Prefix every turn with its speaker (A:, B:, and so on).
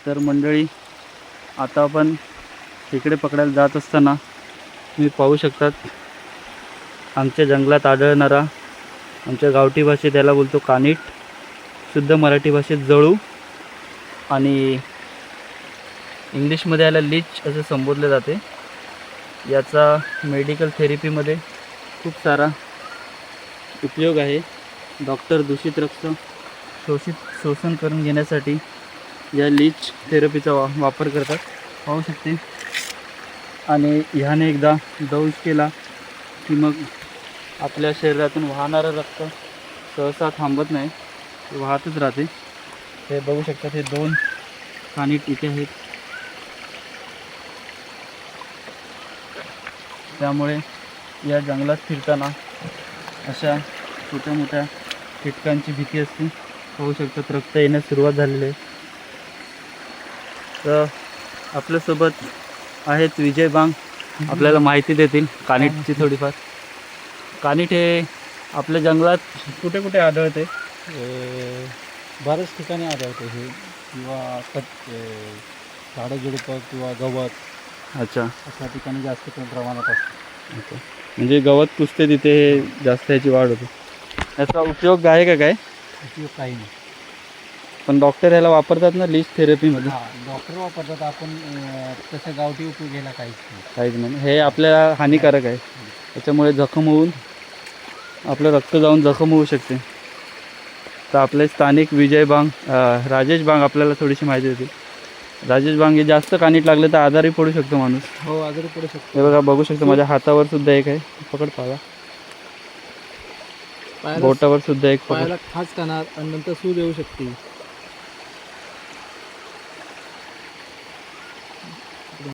A: तर मंडळी, आता आपण खेकडे पकडायला जात असताना तुम्ही पाहू शकतात, आमच्या जंगलात आढळणारा, आमच्या गावठी भाषेत त्याला बोलतो कानिट, शुद्ध मराठी भाषेत जळू, आणि इंग्लिशमध्ये याला लीच असे संबोधले जाते. याचा मेडिकल थेरपीमध्ये खूप सारा उपयोग आहे. डॉक्टर दूषित रक्त शोषण करून घेण्यासाठी या लीच थेरपीचा वापर करतात, पाहू शकते. आणि ह्याने एकदा डोस केला की मग आपल्या शरीरातून वाहणारं रक्त सहसा थांबत नाही, ते वाहतच राहते. हे बघू शकतात, हे 2 कानिट इथे आहेत. त्यामुळे या जंगलात फिरताना अशा छोट्या मोठ्या कीटकांची भीती असते. पाहू शकतात, रक्त येण्यास सुरुवात झालेली आहे. तर आपल्यासोबत आहेत विजय बांग, आपल्याला माहिती देतील कानिटची थोडीफार. कानिट हे आपल्या जंगलात कुठे कुठे आढळते?
B: बऱ्याच ठिकाणी आढळते हे, किंवा झाडं झुडपं किंवा गवत,
A: अच्छा,
B: अशा ठिकाणी जास्त प्रमाणात असते.
A: ओके. म्हणजे गवत कुसते तिथे हे जास्त याची वाढ होते. याचा उपयोग आहे का काय?
B: उपयोग काही नाही.
A: पण डॉक्टर याला वापरतात ना लीच थेरपीमध्ये?
B: हां, डॉक्टर वापरतात. आपण तसं गावठी उपयोग घ्यायला
A: काहीच नाही. हे आपल्याला हानिकारक आहे. त्याच्यामुळे जखम होऊन आपलं रक्त जाऊन जखम होऊ शकते. तर आपले स्थानिक विजय बांग, राजेश बांग आपल्याला थोडीशी माहिती देतील. राजेश बांग, हे जास्त कानिट लागले तर आजारी पडू शकतो माणूस.
B: हो, आजारी पडू शकतो.
A: हे बघा, बघू शकतो माझ्या हातावर सुद्धा एक आहे. पकड, पाला, बोटावर सुद्धा एक पकड.
B: पायाला खाज खाणार आणि नंतर सूज येऊ शकते.